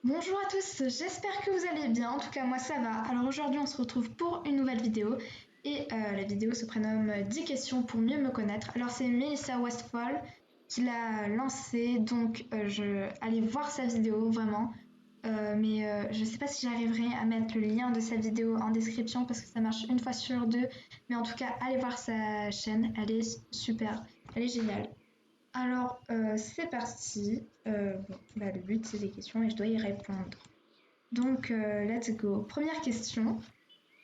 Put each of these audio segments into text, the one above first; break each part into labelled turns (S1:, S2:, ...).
S1: Bonjour à tous, j'espère que vous allez bien, en tout cas moi ça va. Alors aujourd'hui on se retrouve pour une nouvelle vidéo et la vidéo se prénomme 10 questions pour mieux me connaître. Alors c'est Melissa Westphal qui l'a lancée, donc allez voir sa vidéo vraiment. Mais je sais pas si j'arriverai à mettre le lien de sa vidéo en description parce que ça marche une fois sur deux. Mais en tout cas allez voir sa chaîne, elle est super, elle est géniale. Alors, c'est parti. Le but, c'est des questions et je dois y répondre. Donc, let's go. Première question.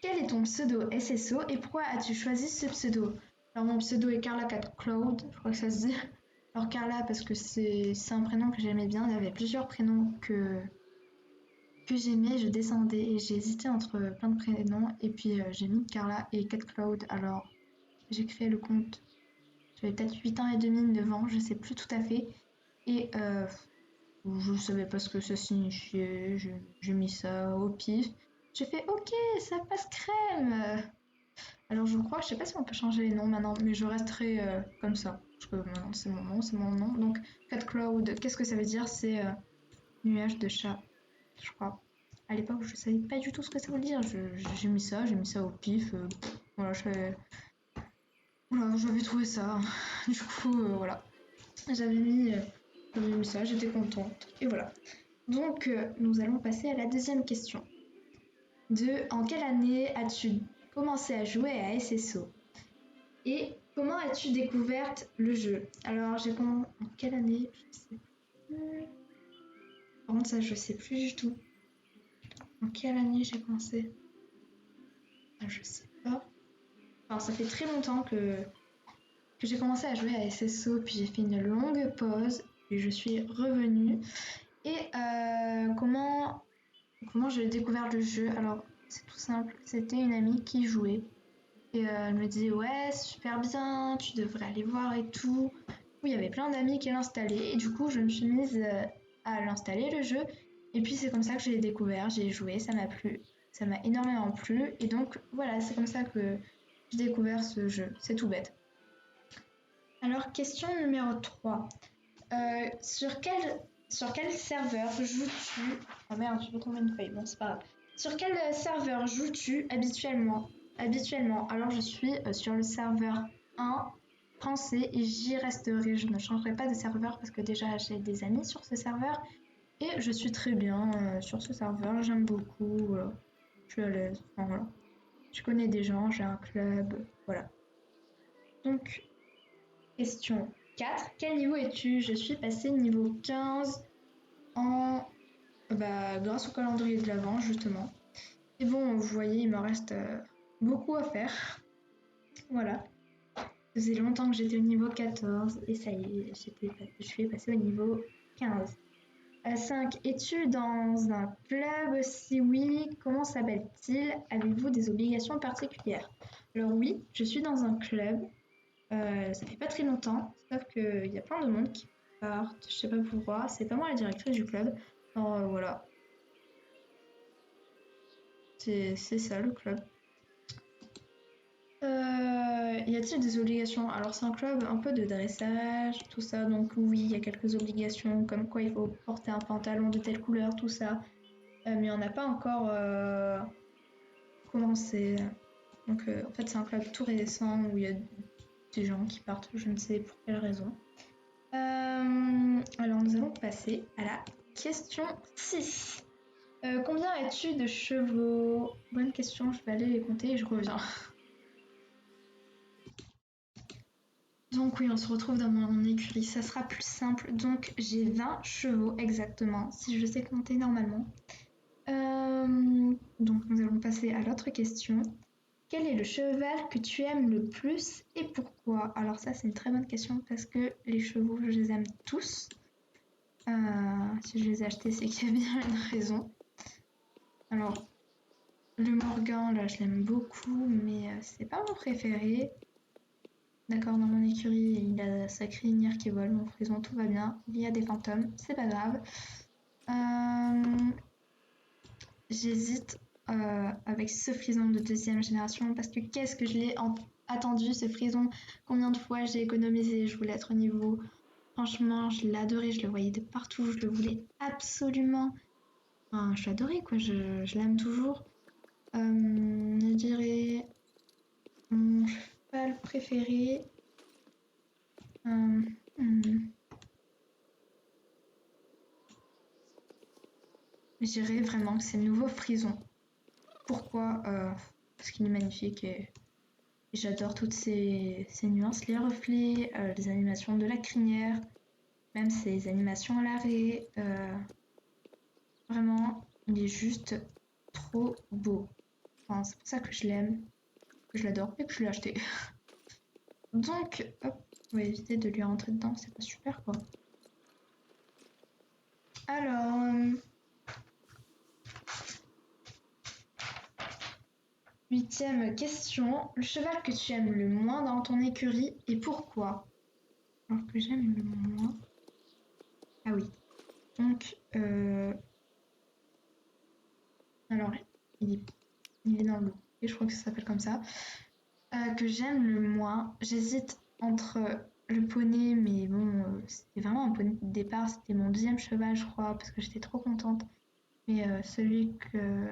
S1: Quel est ton pseudo SSO et pourquoi as-tu choisi ce pseudo? Alors, mon pseudo est Carla Cat Cloud, je crois que ça se dit. Alors, Carla, parce que c'est un prénom que j'aimais bien. Il y avait plusieurs prénoms que j'aimais. Je descendais et j'ai hésité entre plein de prénoms. Et puis, j'ai mis Carla et Cat Cloud. Alors, j'ai créé le compte. J'avais peut-être 8 ans et demi, 9 ans, je sais plus tout à fait. Et je savais pas ce que ça signifiait, j'ai mis ça au pif. J'ai fait ok, ça passe crème. Alors je crois, je sais pas si on peut changer les noms maintenant, mais je resterai comme ça. Parce que maintenant c'est mon nom, c'est mon nom. Donc Cat Cloud, qu'est-ce que ça veut dire? C'est nuage de chat, je crois. À l'époque, je savais pas du tout ce que ça veut dire. J'ai mis ça au pif. Voilà, voilà, j'avais trouvé ça. Du coup, voilà. J'avais mis, euh, j'avais mis ça, j'étais contente. Et voilà. Donc, nous allons passer à la deuxième question. En quelle année as-tu commencé à jouer à SSO? Et comment as-tu découvert le jeu? Alors, j'ai commencé... En quelle année? Je sais plus. Par contre, ça, je sais plus du tout. En quelle année j'ai commencé? Ah, je sais pas. Enfin, ça fait très longtemps que j'ai commencé à jouer à SSO, puis j'ai fait une longue pause, puis je suis revenue. Et comment j'ai découvert le jeu? Alors, c'est tout simple. C'était une amie qui jouait. Et elle me disait, ouais, c'est super bien, tu devrais aller voir et tout. Du coup, il y avait plein d'amis qui l'installaient. Et du coup, je me suis mise à l'installer, le jeu. Et puis, c'est comme ça que je l'ai découvert. J'ai joué, ça m'a plu. Ça m'a énormément plu. Et donc, voilà, c'est comme ça que j'ai découvert ce jeu. C'est tout bête. Alors, question numéro 3. Sur quel serveur joues-tu? Oh merde, je vais tomber une feuille. Bon, c'est pas grave. Sur quel serveur joues-tu habituellement? Alors, je suis sur le serveur 1 français et j'y resterai. Je ne changerai pas de serveur parce que déjà j'ai des amis sur ce serveur et je suis très bien sur ce serveur. J'aime beaucoup. Voilà. Je suis à l'aise. Enfin, voilà. Je connais des gens, j'ai un club. Voilà. Donc, question 4. Quel niveau es-tu? Je suis passé niveau 15 en grâce au calendrier de l'Avent, justement. Et bon, vous voyez, il me reste beaucoup à faire. Voilà. Ça faisait longtemps que j'étais au niveau 14 et ça y est, je suis passée au niveau 15. 5. Es-tu dans un club? Si oui, comment s'appelle-t-il? Avez-vous des obligations particulières? Alors oui, je suis dans un club. Ça fait pas très longtemps, sauf qu'il y a plein de monde qui partent. Je sais pas pourquoi. C'est pas moi la directrice du club. Alors voilà, c'est ça le club. Y a-t-il des obligations? Alors c'est un club un peu de dressage, tout ça, donc oui, il y a quelques obligations, comme quoi il faut porter un pantalon de telle couleur, tout ça. Mais on n'a pas encore commencé. Donc en fait c'est un club tout récent où il y a des gens qui partent, je ne sais pour quelle raison. Alors nous allons passer à la question 6. Combien as-tu de chevaux? Bonne question, je vais aller les compter et je reviens. Donc oui, on se retrouve dans mon écurie, ça sera plus simple. Donc j'ai 20 chevaux exactement, si je sais compter normalement. Donc nous allons passer à l'autre question. Quel est le cheval que tu aimes le plus et pourquoi? Alors ça c'est une très bonne question parce que les chevaux je les aime tous. Si je les ai achetés c'est qu'il y a bien une raison. Alors le Morgan là je l'aime beaucoup mais c'est pas mon préféré. D'accord, dans mon écurie, il a sa crinière qui vole, mon frison, tout va bien. Il y a des fantômes, c'est pas grave. Euh, J'hésite avec ce frison de deuxième génération parce que qu'est-ce que je l'ai attendu ce frison. Combien de fois j'ai économisé, je voulais être au niveau. Franchement, je l'ai adoré, je le voyais de partout, je le voulais absolument. Enfin, je l'adorais quoi, je l'aime toujours. Je dirais mon cheval préféré. Euh, hmm, je dirais vraiment que c'est le nouveau Frison. Pourquoi parce qu'il est magnifique et j'adore toutes ces nuances, les reflets, les animations de la crinière, même ses animations à l'arrêt. Vraiment, il est juste trop beau. Enfin, c'est pour ça que je l'aime, que je l'adore et que je l'ai acheté. Donc, hop, on va éviter de lui rentrer dedans, c'est pas super quoi. Alors, 8e question. Le cheval que tu aimes le moins dans ton écurie et pourquoi? Alors que j'aime le moins. Ah oui. Donc, alors, il est, il est dans le lot. Et je crois que ça s'appelle comme ça. Que j'aime le moins. J'hésite entre le poney, mais bon, c'était vraiment un poney de départ. C'était mon 10e cheval, je crois, parce que j'étais trop contente. Mais celui que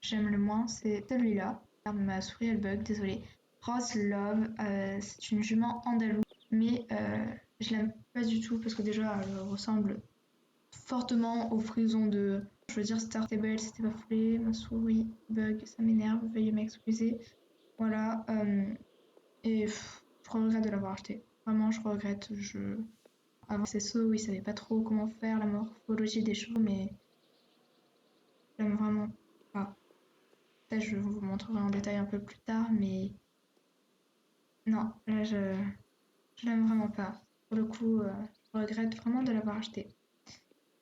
S1: j'aime le moins, c'est celui-là. Ma souris, elle bug, désolée. Rose Love, c'est une jument andalouse, mais je l'aime pas du tout parce que déjà, elle ressemble fortement au frison de. Je veux dire, Star Stable, c'était pas foulé. Ma souris bug, ça m'énerve, veuillez m'excuser. Voilà. Et je regrette de l'avoir acheté. Vraiment, je regrette. Avant ces sauts, ils savaient pas trop comment faire la morphologie des chevaux, mais j'aime vraiment pas. Ça, je vous montrerai en détail un peu plus tard, mais non, là, je l'aime vraiment pas. Pour le coup, je regrette vraiment de l'avoir acheté.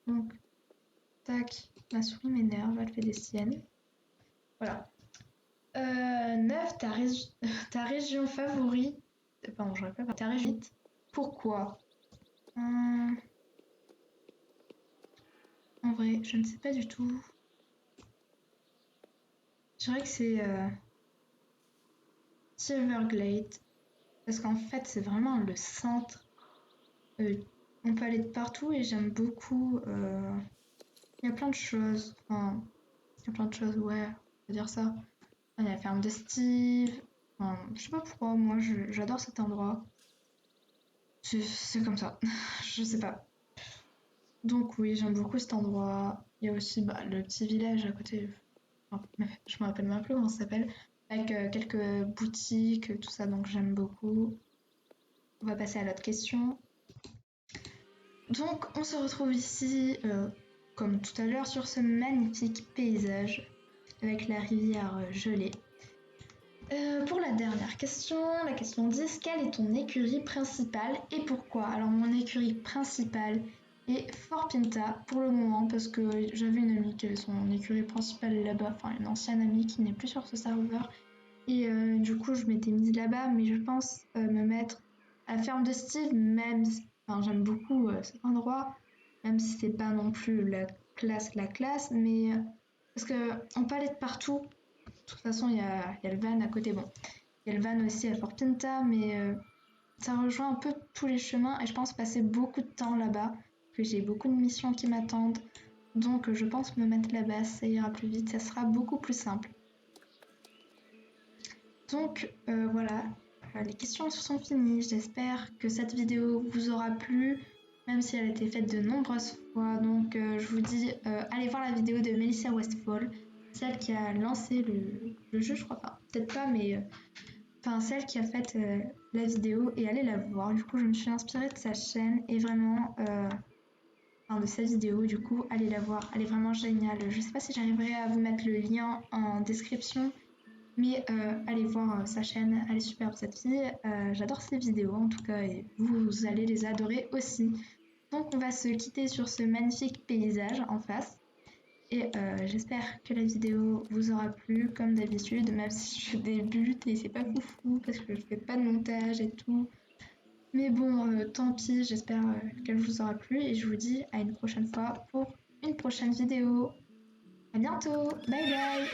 S1: Donc, tac, ma souris m'énerve, elle fait des siennes. Voilà. 9, ta région favorite. Pardon, j'aurais pas parlé. Ta région favorite. Pourquoi? En vrai, je ne sais pas du tout. Je dirais que c'est Silverglade. Parce qu'en fait, c'est vraiment le centre. Euh, on peut aller de partout et j'aime beaucoup. Il y a plein de choses. Enfin, il y a plein de choses, ouais, on peut dire ça. Il y a la ferme de Steve. Enfin, je sais pas pourquoi, moi j'adore cet endroit. C'est comme ça. Je sais pas. Donc oui, j'aime beaucoup cet endroit. Il y a aussi bah, le petit village à côté. Enfin, je me rappelle même plus comment ça s'appelle. Avec quelques boutiques, tout ça, donc j'aime beaucoup. On va passer à l'autre question. Donc on se retrouve ici, comme tout à l'heure, sur ce magnifique paysage avec la rivière gelée. Pour la dernière question, la question 10, quelle est ton écurie principale et pourquoi? Alors mon écurie principale est Fort Pinta pour le moment parce que j'avais une amie qui avait son écurie principale là-bas, enfin une ancienne amie qui n'est plus sur ce serveur et du coup je m'étais mise là-bas mais je pense me mettre à la ferme de Steve même si, enfin, j'aime beaucoup cet endroit même si c'est pas non plus la classe mais parce que on peut aller de partout de toute façon, il y a le van à côté. Bon, il y a le van aussi à Fort Pinta, mais ça rejoint un peu tous les chemins et je pense passer beaucoup de temps là-bas, que j'ai beaucoup de missions qui m'attendent. Donc, je pense me mettre là-bas, ça ira plus vite, ça sera beaucoup plus simple. Donc, voilà, les questions sont finies. J'espère que cette vidéo vous aura plu, même si elle a été faite de nombreuses fois. Donc, je vous dis, allez voir la vidéo de Melissa Westfall, celle qui a lancé le jeu, je crois pas. Peut-être pas, mais enfin celle qui a fait la vidéo et allez la voir. Du coup, je me suis inspirée de sa chaîne et vraiment, enfin de sa vidéo. Du coup, allez la voir. Elle est vraiment géniale. Je sais pas si j'arriverai à vous mettre le lien en description. Mais allez voir sa chaîne, elle est superbe cette fille. J'adore ses vidéos en tout cas et vous allez les adorer aussi. Donc on va se quitter sur ce magnifique paysage en face. Et j'espère que la vidéo vous aura plu comme d'habitude, même si je débute et c'est pas foufou parce que je fais pas de montage et tout. Mais bon, tant pis, j'espère qu'elle vous aura plu et je vous dis à une prochaine fois pour une prochaine vidéo. À bientôt, bye bye.